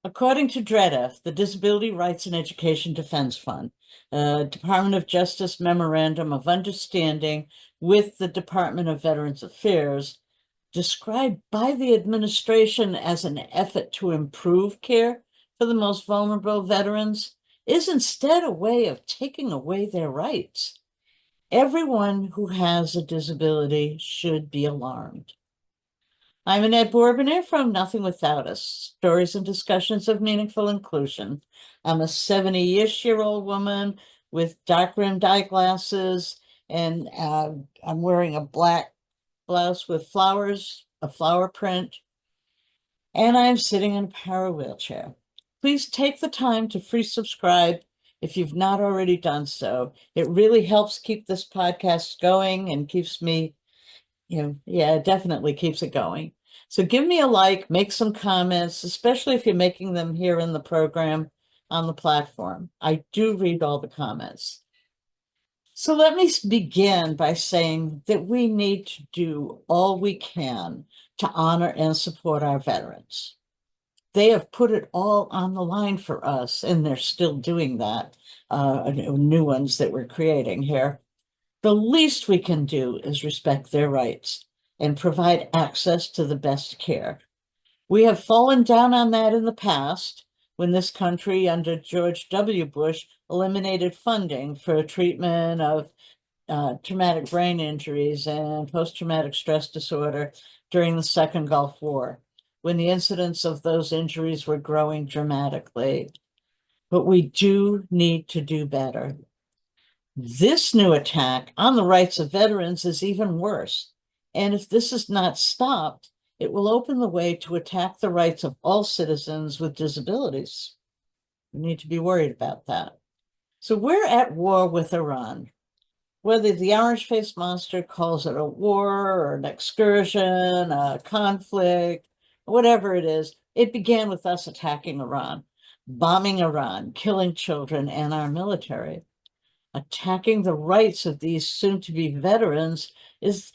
According to DREDF, the Disability Rights and Education Defense Fund, Department of Justice memorandum of understanding with the Department of Veterans Affairs, described by the administration as an effort to improve care for the most vulnerable veterans, is instead a way of taking away their rights. Everyone who has a disability should be alarmed. I'm Annette Bourbonnais from Nothing Without Us, Stories and Discussions of Meaningful Inclusion. I'm a 70-ish-year-old woman with dark-rimmed eyeglasses, and I'm wearing a black blouse with flowers, a flower print, and I'm sitting in a power wheelchair. Please take the time to free subscribe if you've not already done so. It really helps keep this podcast going and keeps me, it definitely keeps it going. So give me a like, make some comments, especially if you're making them here in the program on the platform. I do read all the comments. So let me begin by saying that we need to do all we can to honor and support our veterans. They have put it all on the line for us, and they're still doing that, new ones that we're creating here. The least we can do is respect their rights and provide access to the best care. We have fallen down on that in the past when this country, under George W. Bush, eliminated funding for treatment of traumatic brain injuries and post-traumatic stress disorder during the Second Gulf War, when the incidence of those injuries were growing dramatically. But we do need to do better. This new attack on the rights of veterans is even worse. And if this is not stopped, it will open the way to attack the rights of all citizens with disabilities. We need to be worried about that. So we're at war with Iran. Whether the orange-faced monster calls it a war or an excursion, a conflict, whatever it is, it began with us attacking Iran, bombing Iran, killing children and our military. Attacking the rights of these soon-to-be veterans is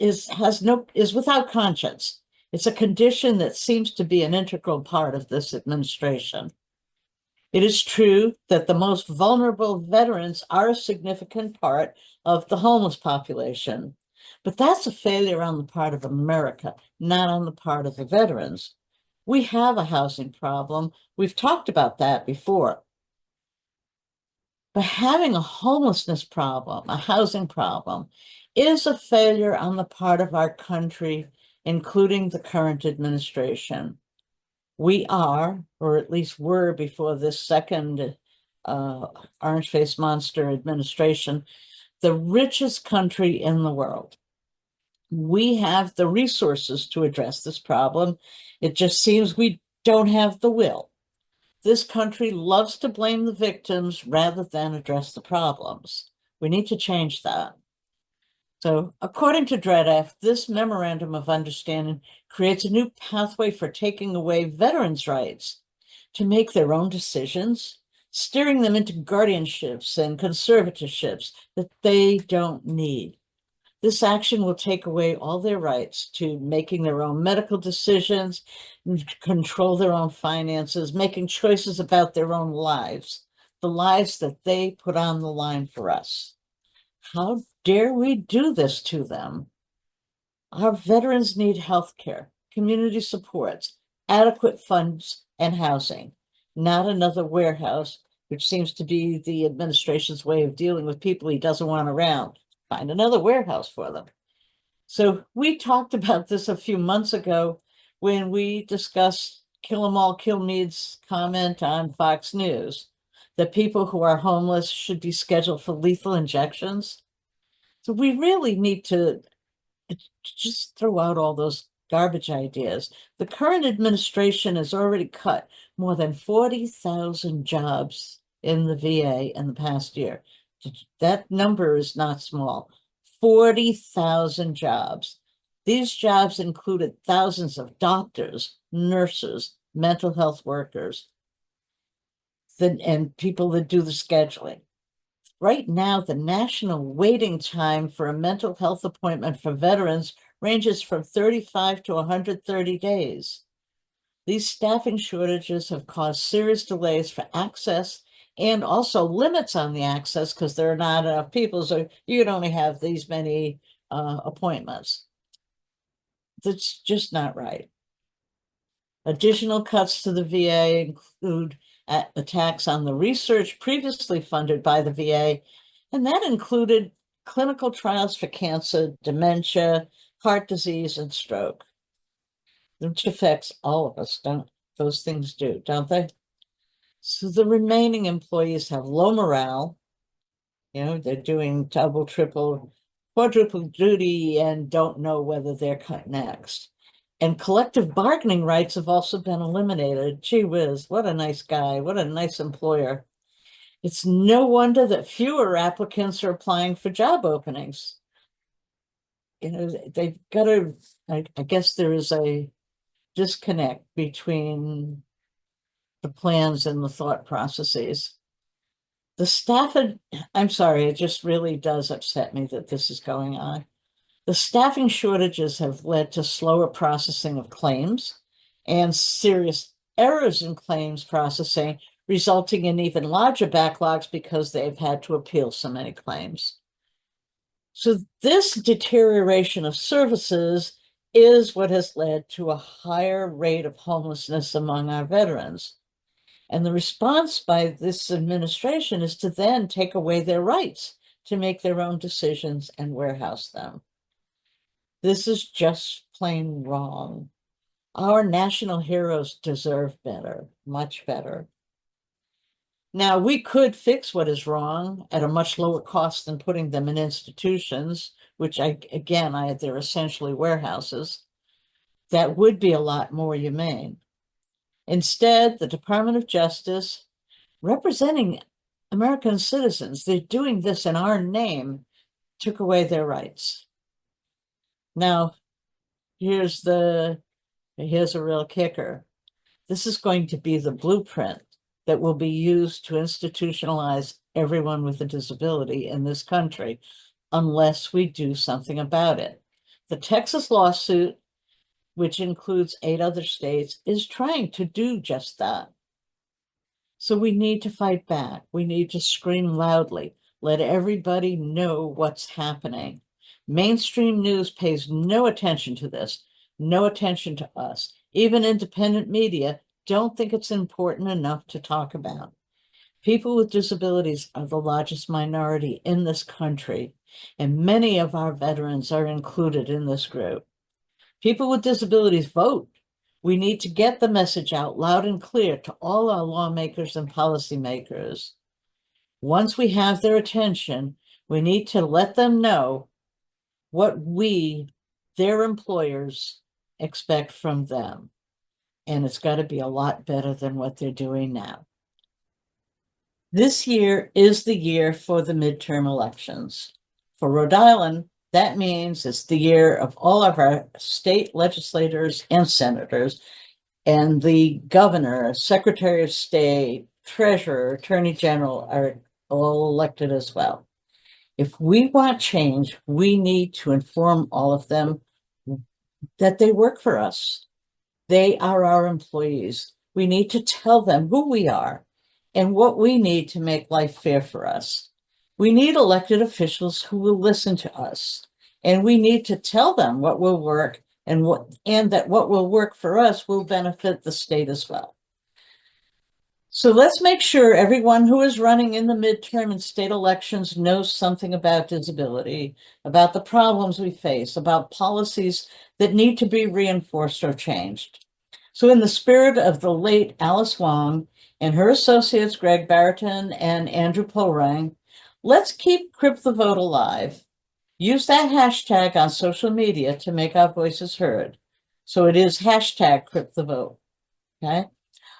without conscience. It's a condition that seems to be an integral part of this administration. It is true that the most vulnerable veterans are a significant part of the homeless population, but that's a failure on the part of America, not on the part of the veterans. We have a housing problem. We've talked about that before. But having a homelessness problem, a housing problem, is a failure on the part of our country, including the current administration. We are, or at least were before this second orange-faced monster administration, the richest country in the world. We have the resources to address this problem. It just seems we don't have the will. This country loves to blame the victims rather than address the problems. We need to change that. So, according to DREDF, this memorandum of understanding creates a new pathway for taking away veterans' rights to make their own decisions, steering them into guardianships and conservatorships that they don't need. This action will take away all their rights to making their own medical decisions, control their own finances, making choices about their own lives, the lives that they put on the line for us. How dare we do this to them? Our veterans need health care, community supports, adequate funds, and housing, not another warehouse, which seems to be the administration's way of dealing with people he doesn't want around. Find another warehouse for them. So we talked about this a few months ago when we discussed Kill 'em all, kill me's comment on Fox News, that people who are homeless should be scheduled for lethal injections. So we really need to just throw out all those garbage ideas. The current administration has already cut more than 40,000 jobs in the VA in the past year. That number is not small. 40,000 jobs. These jobs included thousands of doctors, nurses, mental health workers, and people that do the scheduling. Right now, the national waiting time for a mental health appointment for veterans ranges from 35 to 130 days. These staffing shortages have caused serious delays for access and also limits on the access because there are not enough people, so you can only have these many appointments. That's just not right. Additional cuts to the VA include attacks on the research previously funded by the VA, and that included clinical trials for cancer, dementia, heart disease, and stroke, which affects all of us, don't those things do, don't they? So the remaining employees have low morale. They're doing double, triple, quadruple duty and don't know whether they're cut next. And collective bargaining rights have also been eliminated. Gee whiz, what a nice guy, what a nice employer. It's no wonder that fewer applicants are applying for job openings. They've got to, I guess there is a disconnect between the plans and the thought processes. The staff, I'm sorry, it just really does upset me that this is going on. The staffing shortages have led to slower processing of claims and serious errors in claims processing, resulting in even larger backlogs because they've had to appeal so many claims. So this deterioration of services is what has led to a higher rate of homelessness among our veterans. And the response by this administration is to then take away their rights to make their own decisions and warehouse them. This is just plain wrong. Our national heroes deserve better, much better. Now, we could fix what is wrong at a much lower cost than putting them in institutions, which they're essentially warehouses. That would be a lot more humane. Instead, the Department of Justice, representing American citizens, they're doing this in our name, took away their rights. Now, here's a real kicker. This is going to be the blueprint that will be used to institutionalize everyone with a disability in this country, unless we do something about it. The Texas lawsuit, which includes 8 other states, is trying to do just that. So we need to fight back. We need to scream loudly. Let everybody know what's happening. Mainstream news pays no attention to this, no attention to us. Even independent media don't think it's important enough to talk about. People with disabilities are the largest minority in this country, and many of our veterans are included in this group. People with disabilities vote. We need to get the message out loud and clear to all our lawmakers and policymakers. Once we have their attention, we need to let them know what we, their employers, expect from them. And it's got to be a lot better than what they're doing now. This year is the year for the midterm elections. For Rhode Island, that means it's the year of all of our state legislators and senators, and the governor, secretary of state, treasurer, attorney general are all elected as well. If we want change, we need to inform all of them that they work for us. They are our employees. We need to tell them who we are and what we need to make life fair for us. We need elected officials who will listen to us, and we need to tell them what will work and that what will work for us will benefit the state as well. So let's make sure everyone who is running in the midterm and state elections knows something about disability, about the problems we face, about policies that need to be reinforced or changed. So in the spirit of the late Alice Wong and her associates, Greg Barrington and Andrew Polrang, let's keep Crip the Vote alive. Use that hashtag on social media to make our voices heard. So it is hashtag Crip the Vote, okay?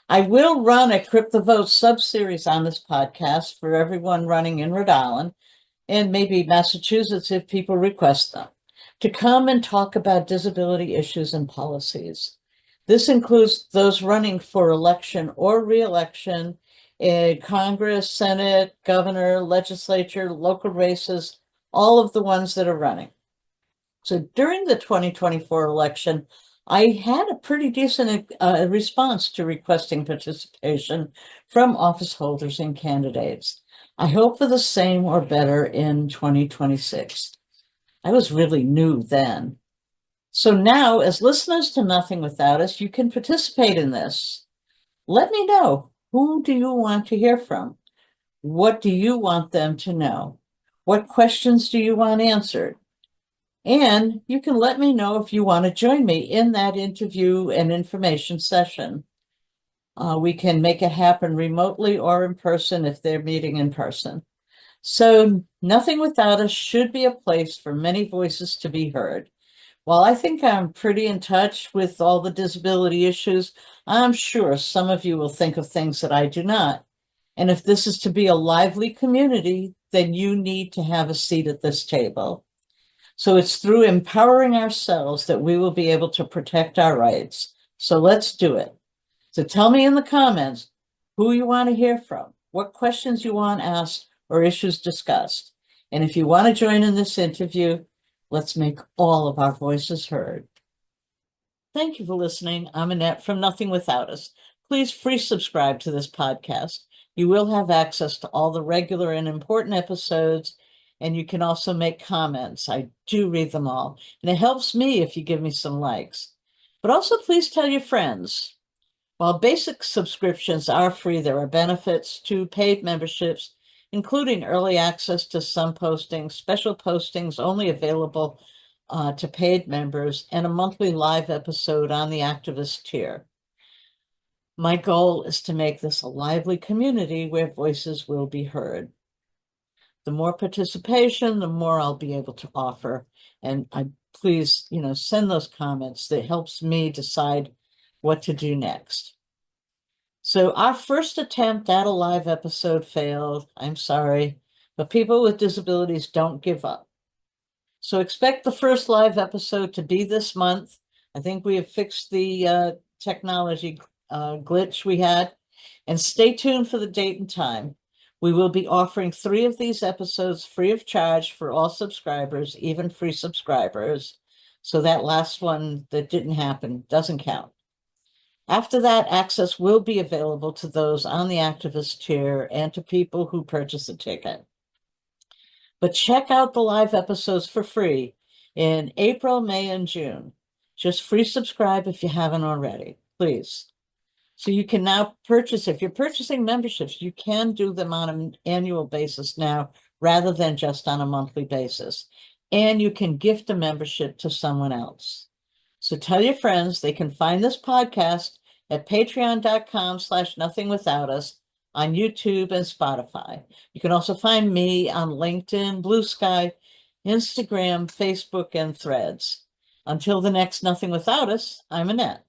I will run a Crip the Vote sub-series on this podcast for everyone running in Rhode Island and maybe Massachusetts if people request them, to come and talk about disability issues and policies. This includes those running for election or re-election in Congress, Senate, governor, legislature, local races, all of the ones that are running. So during the 2024 election, I had a pretty decent response to requesting participation from office holders and candidates. I hope for the same or better in 2026. I was really new then. So now, as listeners to Nothing Without Us, you can participate in this. Let me know, who do you want to hear from? What do you want them to know? What questions do you want answered? And you can let me know if you want to join me in that interview and information session. We can make it happen remotely or in person if they're meeting in person. So Nothing Without Us should be a place for many voices to be heard. While I think I'm pretty in touch with all the disability issues, I'm sure some of you will think of things that I do not. And if this is to be a lively community, then you need to have a seat at this table. So it's through empowering ourselves that we will be able to protect our rights. So let's do it. So tell me in the comments who you want to hear from, what questions you want asked or issues discussed. And if you want to join in this interview, let's make all of our voices heard. Thank you for listening. I'm Annette from Nothing Without Us. Please free subscribe to this podcast. You will have access to all the regular and important episodes, and you can also make comments. I do read them all, and it helps me if you give me some likes. But also please tell your friends. While basic subscriptions are free, there are benefits to paid memberships, including early access to some postings, special postings only available to paid members, and a monthly live episode on the activist tier. My goal is to make this a lively community where voices will be heard. The more participation, the more I'll be able to offer. And please, send those comments. That helps me decide what to do next. So our first attempt at a live episode failed. I'm sorry, but people with disabilities don't give up. So expect the first live episode to be this month. I think we have fixed the technology glitch we had. And stay tuned for the date and time. We will be offering 3 of these episodes free of charge for all subscribers, even free subscribers. So that last one that didn't happen doesn't count. After that, access will be available to those on the activist tier and to people who purchase a ticket. But check out the live episodes for free in April, May, and June. Just free subscribe if you haven't already, please. So you can now purchase, if you're purchasing memberships, you can do them on an annual basis now rather than just on a monthly basis. And you can gift a membership to someone else. So tell your friends they can find this podcast at patreon.com/nothingwithoutus, on YouTube and Spotify. You can also find me on LinkedIn, Blue Sky, Instagram, Facebook, and Threads. Until the next Nothing Without Us, I'm Annette.